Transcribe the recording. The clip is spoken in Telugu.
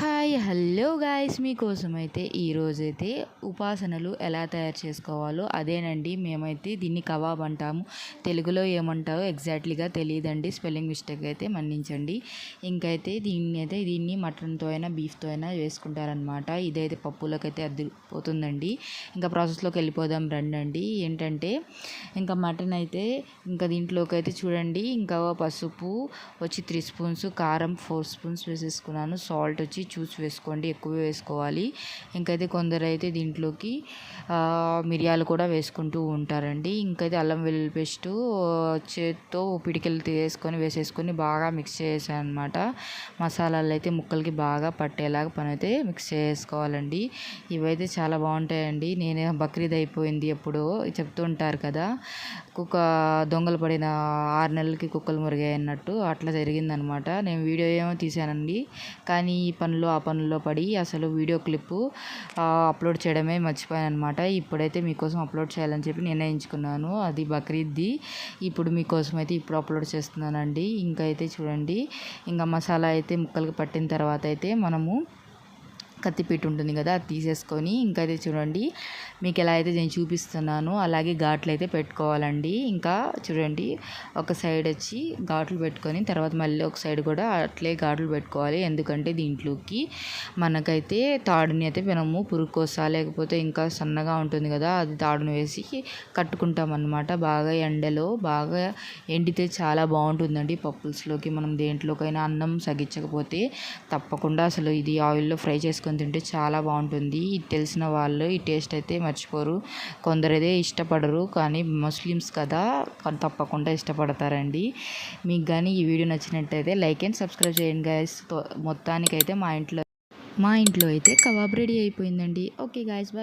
హాయ్ హలో గాయ్స్, మీకోసమైతే ఈరోజైతే ఉపాసనలు ఎలా తయారు చేసుకోవాలో అదేనండి. మేమైతే దీన్ని కబాబ్ అంటాము, తెలుగులో ఏమంటారో ఎగ్జాక్ట్లీగా తెలియదండి, స్పెల్లింగ్ మిస్టేక్ అయితే మన్నించండి. ఇంకైతే దీన్ని మటన్తో అయినా బీఫ్తో అయినా వేసుకుంటారనమాట. ఇదైతే పప్పులోకి అయితే అద్దిపోతుందండి. ఇంకా ప్రాసెస్లోకి వెళ్ళిపోదాం రండి. ఏంటంటే ఇంకా మటన్ అయితే ఇంకా దీంట్లోకి అయితే చూడండి, ఇంకా పసుపు వచ్చి 3 స్పూన్స్, కారం 4 స్పూన్స్ వేసేసుకున్నాను, సాల్ట్ వచ్చి చూసి వేసుకోండి, ఎక్కువ వేసుకోవాలి. ఇంకైతే కొందరు అయితే దీంట్లోకి మిరియాలు కూడా వేసుకుంటూ ఉంటారండి. ఇంకైతే అల్లం వెల్లుల్లి పేస్ట్ చేత్తో పిడికెలు వేసేసుకొని బాగా మిక్స్ చేసాను అనమాట. మసాలాలు అయితే ముక్కలకి బాగా పట్టేలాగా పని అయితే మిక్స్ చేసుకోవాలండి. ఇవైతే చాలా బాగుంటాయండి. నేనే బక్రీద్ అయిపోయింది ఎప్పుడో చెప్తూ ఉంటారు కదా, కుక్క దొంగలు పడిన 6 నెలలకి కుక్కలు మురిగాయి అన్నట్టు అట్లా జరిగిందనమాట. నేను వీడియో ఏమో తీసానండి, కానీ ఈ ఆ పనుల్లో పడి అసలు వీడియో క్లిప్పు అప్లోడ్ చేయడమే మర్చిపోయాను అనమాట. ఇప్పుడైతే మీకోసం అప్లోడ్ చేయాలని చెప్పి నిర్ణయించుకున్నాను. అది బక్రీద్ది. ఇప్పుడు మీకోసం అయితే ఇప్పుడు అప్లోడ్ చేస్తున్నానండి. ఇంకా అయితే చూడండి, ఇంకా మసాలా అయితే ముక్కలకి పట్టిన తర్వాత అయితే మనము కత్తిపీట ఉంటుంది కదా, అది తీసేసుకొని ఇంకైతే చూడండి మీకు ఎలా అయితే నేను చూపిస్తున్నానో అలాగే ఘాట్లు అయితే పెట్టుకోవాలండి. ఇంకా చూడండి, ఒక సైడ్ వచ్చి ఘాట్లు పెట్టుకొని తర్వాత మళ్ళీ ఒక సైడ్ కూడా అట్లే ఘాట్లు పెట్టుకోవాలి. ఎందుకంటే దీంట్లోకి మనకైతే తాడుని అయితే మనము పురుకోస లేకపోతే ఇంకా సన్నగా ఉంటుంది కదా, అది తాడును వేసి కట్టుకుంటాం అన్నమాట. బాగా ఎండలో బాగా ఎండితే చాలా బాగుంటుందండి పప్పుల్స్లోకి. మనం దేంట్లోకైనా అన్నం సగించకపోతే తప్పకుండా అసలు ఇది ఆయిల్లో ఫ్రై చేసుకొని తింటే చాలా బాగుంటుంది. ఇది తెలిసిన వాళ్ళు ఈ టేస్ట్ అయితే మర్చిపోరు. కొందరైతే ఇష్టపడరు, కానీ ముస్లిమ్స్ కదా తప్పకుండా ఇష్టపడతారండి. మీకు కానీ ఈ వీడియో నచ్చినట్టయితే లైక్ అండ్ సబ్స్క్రైబ్ చేయండి గైస్. మొత్తానికైతే మా ఇంట్లో అయితే కబాబ్ రెడీ అయిపోయిందండి. Okay guys, bye.